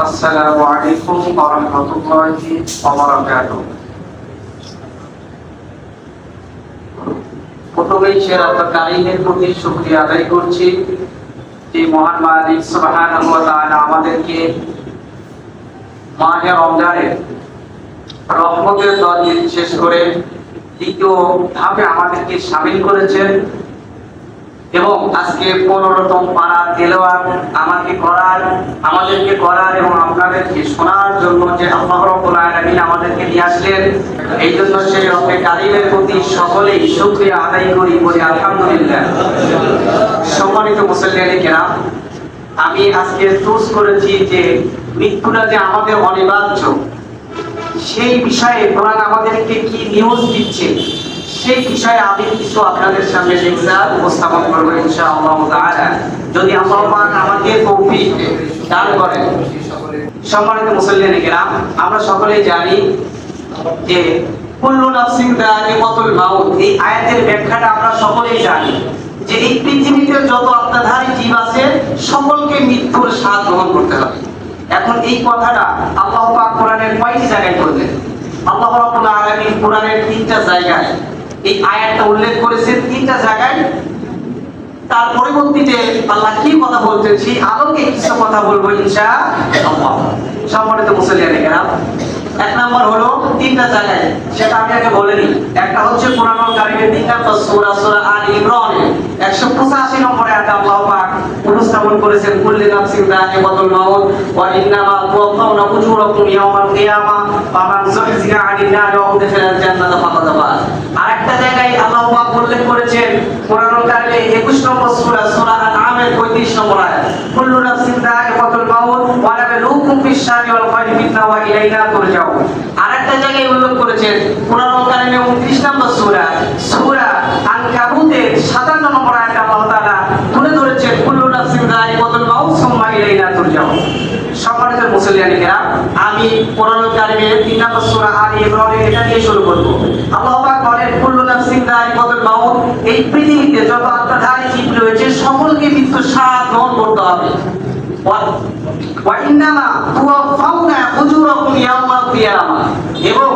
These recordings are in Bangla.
আসসালামু আলাইকুম ওয়া রাহমাতুল্লাহি ওয়া বারাকাতুহু। প্রথমেই সেরা কারীমের প্রতি শুকরিয়া আদায় করছি যে মহান মালিক সুবহানাহু ওয়া তাআলা আমাদেরকে মাহে রমজানের রহমতের দরজা শেষ করে দ্বিতীয় ধাপে আমাদেরকে শামিল করেছেন এবং আজকে 15তম পারা তেলাওয়াত আমাদেরকে করার এবং আপনাদেরকে শোনার জন্য যে আল্লাহ রাব্বুল আলামিন আমাদেরকে নিয়ে আসলেন, এই জন্য সেই রব্বে কারীমের প্রতি সকলেই শুকরিয়া আদায় করি, বলি আলহামদুলিল্লাহ। সম্মানিত মুসল্লিয়ানে কেরাম, আমি আজকে চুজ করেছি যে মৃত্যুটা যে আমাদের অনিবার্য, সেই বিষয়ে কোরআন আমাদেরকে কি নিউজ দিচ্ছে সেই বিষয়ে আমি কিছু আপনাদের সামনে লেকচার উপস্থাপন করব ইনশাআল্লাহ তাআলা, যদি আল্লাহ পাক আমাকে তৌফিক দান করেন। সম্মানিত মুসল্লিয়ানে কেরাম, আমরা সকলেই জানি যে কুল্লু নাফসিন যায়িকাতুল মাউত, এই আয়াতের ব্যাখ্যাটা আমরা সকলেই জানি যে এই পৃথিবীতে যত আত্মাধারী জীব আছে সকলকে মৃত্যুর স্বাদ গ্রহণ করতে হবে। এখন এই কথাটা আল্লাহ পাক কোরআনের কয়টি জায়গায় বললেন? আল্লাহ রাব্বুল আলামিন কোরআনের 3টা জায়গায় এই আয়াতটা উল্লেখ করেছেন, 3টা জায়গায়। তার পরবর্তীতে আল্লাহ কি কথা বলতেন সেই আলোকে কিছু কথা বলবো ইনশাআল্লাহ। সম্মানিত মুসল্লিয়ানে কেরাম, 1 নম্বর হলো 3টা জায়গায়, সেটা আমি আগে বলে নিই। একটা হচ্ছে কোরআনুল কারীমের 3 নম্বর সূরা আলে ইমরানের 185 নম্বর আয়াতে আল্লাহ পাক উপস্থাপন করেছেন কুল্লু নাফসিন যায়িকাতুল মাউত ওয়া ইন্নামা তুওয়াফাউনা উজুরাকুম ইয়াওমাল কিয়ামাহ ফামান যুহজিহা আনিন নারি ওয়া উদখিলাল জান্নাতা ফাকাদ ফাজ। আরেকটা জায়গায় আল্লাহ পাক উল্লেখ করেছেন কোরআনুল কারীমের 21 নম্বর সূরা আল-আনআমের 35 নম্বর আয়াত, কুল্লু নাফসিন যায়িকাতুল মাউত ওয়া নাবলুকুম ফিশ-শাররি ওয়াল খায়রি ফিতনা ওয়া ইলাইনা তুরজাউন। আরেকটা জায়গায় উল্লেখ করেছেন কোরআনুল কারীমের 29 নম্বর সূরা আনকাবুতের 57 নম্বর আয়াতে আল্লাহ তাআলা তুলে ধরেছেন কুল্লু নাফসিন যায়িকাতুল মাউত সুম্মা ইলাইনা তুরজাউন। সম্মানিত মুসল্লিয়ানে কেরাম, আমি কোরআনুল কারীমের 3 নম্বর সূরা আলে ইমরানের এটা দিয়ে শুরু করব। আল্লাহ পাক বলেন কুল্লু নাফসিন যায়িকাতুল মাউত, এই পৃথিবীতে যত আত্মাধারী জীব রয়েছে সকলকে মৃত্যুর স্বাদ গ্রহণ করতে হবে। ওয়া ইন্নামা তুওয়াফাউনা উজুরাকুম ইয়াওমাল কিয়ামাহ, এবং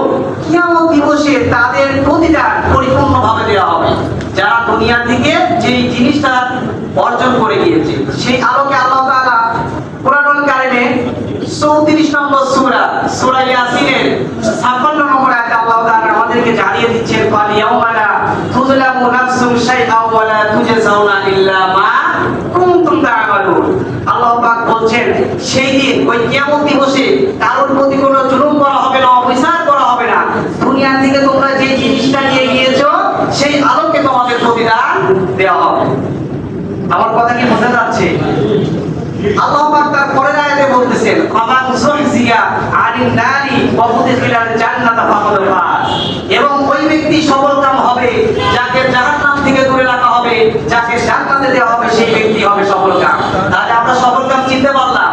কিয়ামত দিবসে তাদের প্রতিদান পরিপূর্ণভাবে দেওয়া হবে। যারা দুনিয়া থেকে যেই জিনিসটা অর্জন করে গিয়েছে সেই আলোকে আল্লাহ তাআলা কোরআনুল কারীমে 34 নম্বর সূরা ইয়াসিনের 56 নম্বর আয়াতে আল্লাহ তাআলা আমাদেরকে জানিয়ে দিচ্ছেন ফাল ইয়াওমা লা তুযলামু নাফসুন শাইআন ওয়া লা তুজজাউনা ইল্লা মা কুনতুম তা'মালুন। আল্লাহ পাক বলছেন সেই দিন ওই কিয়ামত দিবসে কারোর প্রতি কোনো জুলুম করা হবে না, অবিচার করা হবে না। দুনিয়া থেকে তোমরা যে জিনিসটা নিয়ে গিয়েছো সেই আলোকে তোমাদের প্রতিদান দেওয়া হবে। আমার কথা কি বোঝা যাচ্ছে? আল্লাহ পাক তার পরের আয়াতে বলতেছেন ফামান যুহজিহা আনিন নারি ওয়া উদখিলাল জান্নাতা ফাকাদ ফাজ, এবং ওই ব্যক্তি সফলকাম হবে যাকে জাহান্নাম থেকে দূরে রাখা হবে, যাকে জান্নাতে দেওয়া হবে সেই ব্যক্তি হবে সফলকাম। তাহলে আমরা সফলকাম চিনতে পারলাম।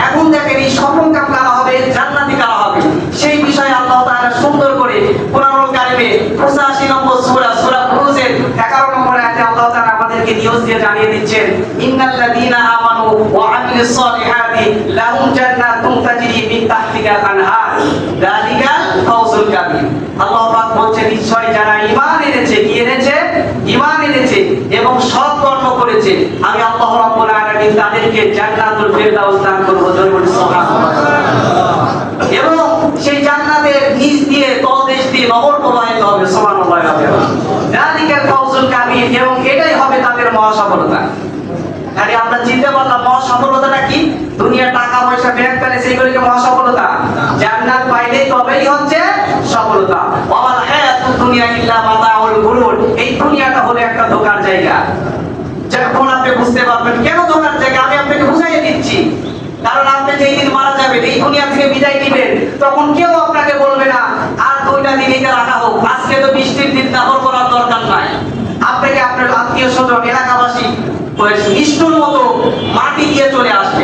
এখন দেখেন এই সফলকাম কারা হবে, জান্নাতি কারা হবে, সেই বিষয়ে আল্লাহ তাআলা সুন্দর করে কোরআনুল কারীমে 85 নম্বর সূরা বুরুজের 11 নম্বর আয়াতে আল্লাহ তাআলা আমাদেরকে নিউজ দিয়ে জানিয়ে দিচ্ছেন ইন্নাল্লাযীনা আমানু ওয়া আমিলুস সালিহাতি লাহুম জান্নাতুন তাজরি মিন তাহতিহাল আনহার যালিকাল ফাওজুল কাবীর। আল্লাহ পাক বলছেন নিশ্চয় যারা ঈমান এনেছে এবং সৎ কর্ম করেছে আমি আল্লাহ রাব্বুল আলামিন তাদেরকে জান্নাতুল ফিরদাউস দান করব। জোরে সুবহানাল্লাহ। এবং সেই জান্নাতের নিচ দিয়ে তলদেশ দিয়ে নহর প্রবাহিত হবে। সুবহানাল্লাহ। যালিকাল ফাওজুল কাবীর, এবং এটাই হবে তাদের মহা সফলতা। আরে আমরা চিন্তা করলাম মহা সফলতাটা কি? দুনিয়ার টাকা পয়সা ব্যাংক ব্যালেন্স এইগুলোকে মহা সফলতা। জান্নাত পাইলেই তবেই হচ্ছে সফলতা। ওয়াল হায়াতুদ দুনিয়া ইল্লা মাতাউল গুরুর, এই দুনিয়াটা হলো একটা ধোঁকার জায়গা। যখন আপনি বুঝতে পারবেন কেন ধোঁকার জায়গা আমি আপনাকে বুঝাইয়ে দিচ্ছি। কারণ আপনি যেই দিন মারা যাবেন, এই দুনিয়া থেকে বিদায় নেবেন, তখন কেউ আপনাকে বলবে না আর 2টা দিন এটা রাখা হোক, আজকে তো বৃষ্টির দিন দাহর করার দরকার নাই। আপনাকে আপনার আত্মীয় স্বজন এলাকাবাসী নিষ্ঠুর মতো মাটি দিয়ে চলে আসবে।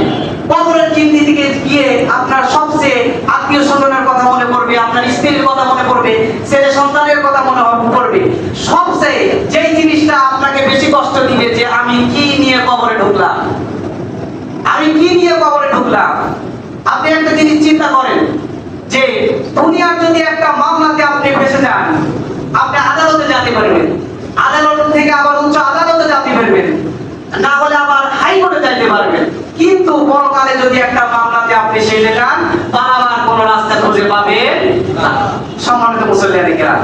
কবরের চিন্তি দিকে গিয়ে আপনার সবচেয়ে আত্মীয় স্বজনের কথা মনে পড়বে, আপনার স্ত্রীর কথা মনে পড়বে, ছেলে সন্তানের কথা মনে পড়বে। সবচেয়ে যেই জিনিসটা আপনাকে বেশি কষ্ট দিবে যে আমি কি নিয়ে কবরে ঢুকলাম। আপনি একটা জিনিস চিন্তা করেন যে দুনিয়ার যদি একটা মামলাতে আপনি ফেঁসে যান, আপনি আদালতে যেতে পারবেন, আদালত থেকে আবার উচ্চ আদালতে যেতে পারবেন, না হলে আবার হাইকোর্টে যাইতে পারবেন। কিন্তু পরকালে যদি একটা মামলাতে আপনি ফেঁসে যান, পালাবার কোনো রাস্তা খুঁজে পাবেন না। সম্মানিত মুসল্লিয়ানে কেরাম,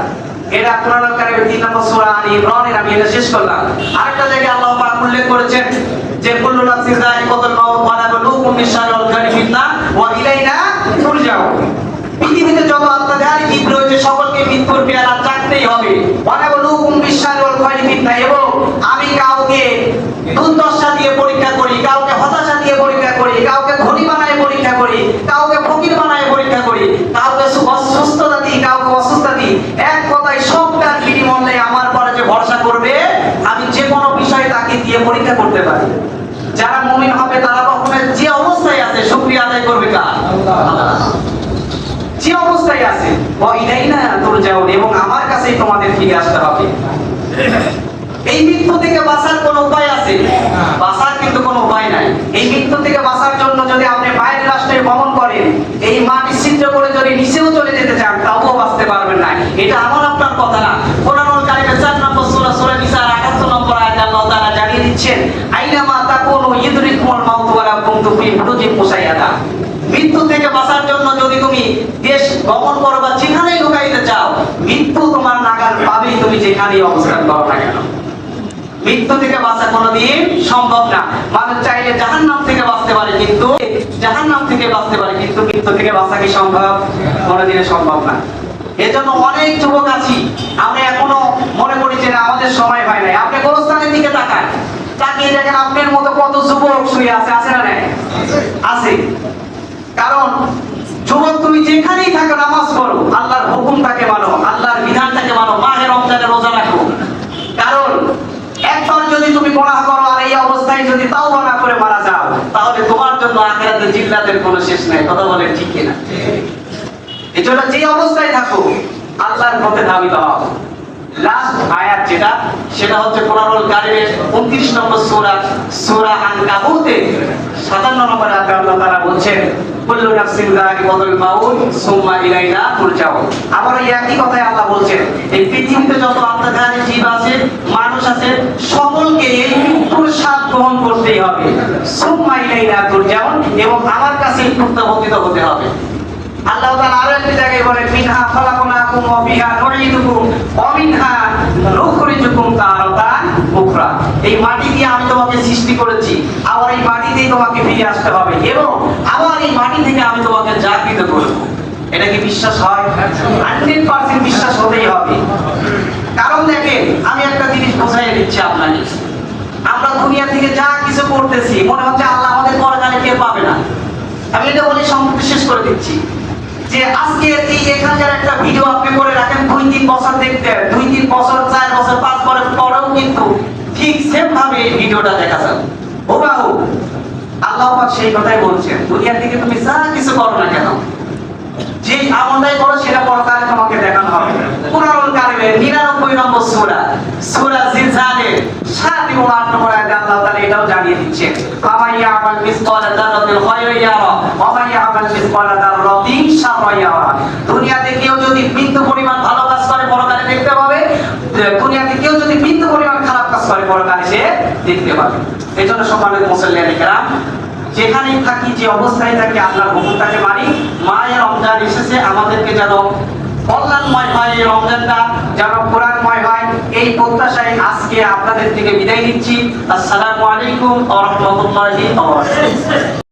এটা কোরআনুল কারীমের 3 নম্বর সূরা আলে ইমরানের আমি এটা শেষ করলাম। আরেকটা জায়গায় আল্লাহ পাক উল্লেখ করেছেন যে কুল্লু নাফসিন যায়িকাতুল মাউত ওয়া নাবলুকুম বিশ-শাররি ওয়াল খায়রি ফিতনাহ ওয়া ইলাইনা তুরজাউন। পৃথিবীতে যত আত্মধারী জীব রয়েছে সকলকে মৃত্যুর পেয়ালা চাকতেই হবে। ওয়া নাবলুকুম বিশ-শাররি ওয়াল খায়রি ফিতনাহ, এবং আমি কাউকে দুর্দশা দিয়ে পরীক্ষা করি, কাউকে হতাশা দিয়ে পরীক্ষা করি, কাউকে ধনী বানায় পরীক্ষা করি, কাউকে ফকির বানায় পরীক্ষা করি, কাউকে সুস্থতা দিই, কাউকে অসুস্থতা দিই। এক কথায় সবটার বিনিময়ে আমার পরে যে ভরসা করবে, আমি যে কোনো বিষয়ে তাকে দিয়ে পরীক্ষা করতে পারি। যারা মুমিন হবে তারা কখনো যে অবস্থায় আছে শুকরিয়া আদায় করবে কার? আল্লাহ। যে অবস্থায় আছে ওয়া ইলাইনা তুরজাউন, এবং আমার কাছেই তোমাদের ফিরে আসতে হবে। এই মৃত্যু থেকে বাঁচার কোনো উপায় আছে? বাঁচার কিন্তু কোনো উপায় নাই। এই মৃত্যু থেকে বাঁচার জন্য যদি আপনি বাইরের রাষ্ট্রে ভ্রমণ করেন, এই মাটি ছিদ্র করে যদি নিচেও চলে যেতে চান, তাও বাঁচতে পারবেন না। এটা আমার আপনার কথা না। কোরআনুল কারীমের 4 নম্বর সূরা সূরা নিসার 78 নম্বর আয়াতে আল্লাহ তাআলা জানিয়ে দিচ্ছেন, আইনামা তাকুনু ইদরিকুমুল মাউত ওয়া লাম কুনতুম ফি বুরুজিন মুশাইয়াদা। মৃত্যু থেকে বাঁচার জন্য যদি তুমি দেশ ভ্রমণ করো বা যেখানেই লুকাইতে চাও, মৃত্যু তোমার নাগাল পাবেই, তুমি যেখানেই অবস্থান করো না কেন। মৃত্যু থেকে বাঁচা কোনোদিন সম্ভব না। মানুষ চাইলে জাহান্নাম থেকে বাঁচতে পারে, কিন্তু মৃত্যু থেকে বাঁচা কি সম্ভব? কোনোদিনই সম্ভব না। এজন্য অনেক যুবক আছি, আমরা এখনো মনে করি যে আমাদের সময় হয় নাই। আপনি গোরস্থানের দিকে তাকান, তাকিয়ে দেখেন আপনার মতো কত যুবক শুয়ে আছে, আছে না নাই? আছে। কারণ যুবক তুমি যেখানেই থাকো নামাজ পড়ো, আল্লাহর হুকুমটাকে মানো, আল্লাহর বিধানটাকে মানো, মাহে রমজানে রোজা রাখো। কারণ একবার যদি তুমি গুনাহ করো আর এই অবস্থায় যদি তাওবা না করে মারা যাও, তাহলে তোমার জন্য আখিরাতে জিল্লাতের কোনো শেষ নাই। কথা বলেন ঠিক কি না? এজন্য যে অবস্থায় থাকো আল্লাহর পথে ধাবিত হও। লাস্ট আয়াত যেটা, সেটা হচ্ছে কোরআনুল কারীমের 29 নম্বর সূরা সূরা আনকাবুতে 57 নম্বর আয়াতে আল্লাহ তাআলা বলছেন, কুল্লু নাফসিন যায়িকাতুল মাউত সুম্মা ইলাইনা তুরজাউন। আবার এই একই কথাই আল্লাহ বলছেন, এই পৃথিবীতে যত আত্মধারী জীব আছে, মানুষ আছে, সকলকে এই মৃত্যুর স্বাদ গ্রহণ করতেই হবে। সুম্মা ইলাইনা তুরজাউন, এবং আমার কাছেই প্রত্যাবর্তিত হতে হবে। আল্লাহ তাআলা আরো একটি জায়গায় বলেন, মিনহা খালাকনাকুম ওয়া ফিহা নুঈদুকুম ওয়া মিনহা নুখরিজুকুম তারাতান উখরা। এই মাটি দিয়ে আমি তোমাকে সৃষ্টি করেছি, আবার এই মাটি দিয়ে তোমাকে ফিরে আসতে হবে, এবং আবার এই মাটি থেকে আমি তোমাকে জাগৃত করব। এটা কি বিশ্বাস হয়? 100% বিশ্বাস হতেই হবে। কারণ দেখেন, আমি একটা জিনিস বোঝাই দিচ্ছি আপনাকে। আমরা দুনিয়া থেকে যা কিছু করতেছি, মনে হচ্ছে আল্লাহ আমাদের পরকালে টের পাবে না। আমি এটা বলে শেষ করে দিচ্ছি যে আজকে এই এখানকার একটা ভিডিও আপনি করে রাখেন, 2-3 বছর দেখতে, 2-3 বছর 4 বছর 5 বছর পরেও কিন্তু ঠিক সেম ভাবে এই ভিডিওটা দেখা যাবে। হুবহু আল্লাহ পাক সেই কথাই বলছেন, দুনিয়া থেকে তুমি যা কিছু করো না কেন, যে আমলটাই করো সেটা পরকালে তোমাকে দেখানো হবে। কোরআনুল কারীমের 99 নম্বর সূরা সূরা জিলজালের 7 এবং 8 নম্বর আয়াতে আল্লাহ তাআলা এটাও জানিয়ে দিচ্ছেন, ফামাইয়া আমাল মিসকালা যারাতিল খায়রি ইয়ারা ওয়া মাইয়া আমাল মিসকালা যারাতিন শাররা ইয়ারা। দুনিয়াতে কেউ যদি বিন্দু পরিমাণ ভালো কাজ করে পরকালে দেখতে পাবে, দুনিয়াতে কেউ যদি বিন্দু পরিমাণ খারাপ কাজ করে পরকালে সে দেখতে পাবে। এজন্য সম্মানিত মুসল্লিয়ানে কেরাম, যেখানেই থাকি, যে অবস্থায় থাকি, আল্লাহর হুকুমটাকে মানি। মায়ের রমজান এসেছে, আমাদেরকে যেন কল্যাণময় হয়, এই রমজানটা যেন কোরআনময় হয়, এই প্রত্যাশায় আজকে আপনাদের থেকে বিদায় নিচ্ছি। আসসালামু আলাইকুম ওয়া রাহমাতুল্লাহি ওয়া বারাকাতুহু।